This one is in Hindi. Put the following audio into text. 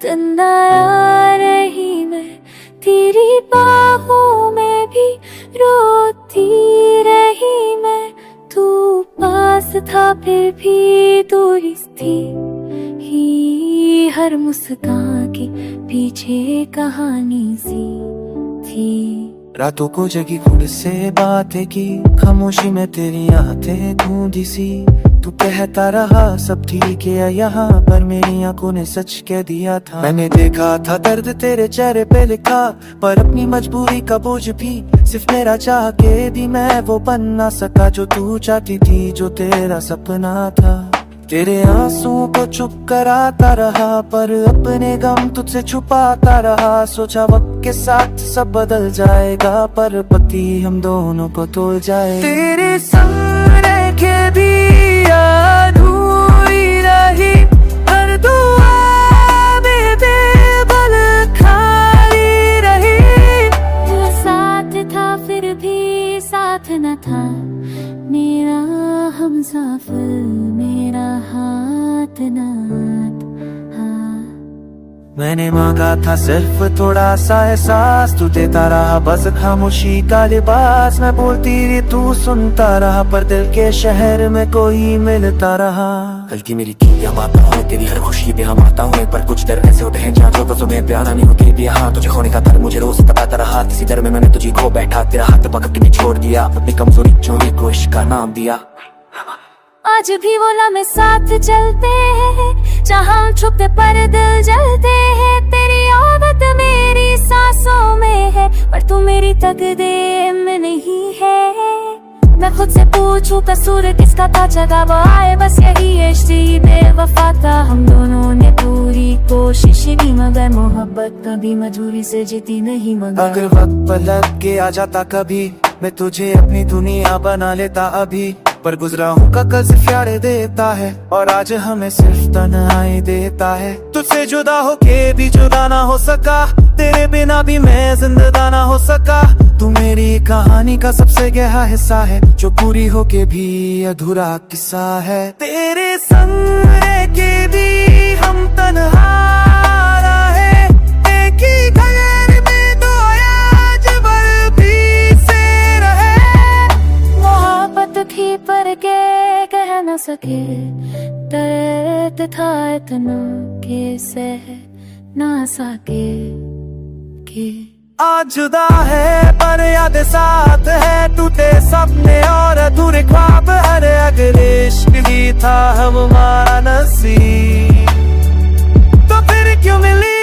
तन्हाई रही मैं, तेरी बाहों में भी रोती रही मैं। तू पास था फिर भी दूरी थी ही, हर मुस्कान के पीछे कहानी सी थी। रातों को जगी खुद से बातें की, खामोशी में तेरी आंखें गूंजी सी। तू कहता रहा सब ठीक है यहाँ, पर मेरी आंखों ने सच कह दिया था। मैंने देखा था दर्द तेरे चेहरे पे लिखा, पर अपनी मजबूरी का बोझ भी सिर्फ मेरा चाह के भी मैं वो बन ना सका जो तू चाहती थी, जो तेरा सपना था। तेरे आंसुओं को चुप कराता रहा, पर अपने गम तुझसे छुपाता रहा। सोचा वक्त के साथ सब बदल जाएगा, पर पति हम दोनों को तोड़ जाए। तेरे संग रह के भी अधूरी रही, हर दुआ में बेबल खाली रही। तू साथ था फिर भी साथ न था, मेरा हमसफर मेरा हाथ नाथ। मैंने मांगा था सिर्फ थोड़ा सा एहसास, तू देता रहा बस खामोशी का लिबास। मैं बोलती रही तू सुनता रहा, पर दिल के शहर में कोई मिलता रहा। गलती मेरी थी या माता हूँ, तेरी हर खुशी पे हम आता हूँ। पर कुछ डर ऐसे होते हैं जहाँ जो तो तुम्हें प्यारा नहीं होती भी। हाँ तुझे खोने का डर मुझे रोज बताता रहा, किसी डर में मैंने तुझे खो बैठा। तेरा हाथ पकड़ के छोड़ दिया, अपनी कमजोरी चोरी को इश्क का नाम दिया। आज भी वो लम्हे साथ चलते हैं, जहाँ छुपते पर दिल जलते हैं। तेरी आदत मेरी सांसों में है, पर तू मेरी तकदीर में नहीं है। मैं खुद से पूछूं कसूर किसका था, जगह वो आए बस यही इश्क बेवफा था। हम दोनों ने पूरी कोशिश की, मगर मोहब्बत कभी मजबूरी से जीती नहीं। मगर अगर वक्त पलट के आ जाता कभी, मैं तुझे अपनी दुनिया बना लेता अभी। पर गुजरा हूँ का कल सिर्फ याद देता है, और आज हमें सिर्फ तन्हाई देता है। तुझसे जुदा होके भी जुदा ना हो सका, तेरे बिना भी मैं जिंदा ना हो सका। तू मेरी कहानी का सबसे गहरा हिस्सा है, जो पूरी होके भी अधूरा किस्सा है। तेरे संग रह के भी हम तन्हा रहे, एक ही घर में दो आज भर भी से रहे। मोहब्बत थी पर के कह न सके, दर्द था इतना के सह ना सके के। आज जुदा है पर याद साथ है, टूटे सपने और अधूरे ख्वाब। हर अगले इश्क भी था हमारा नसीब, तो फिर क्यों मिली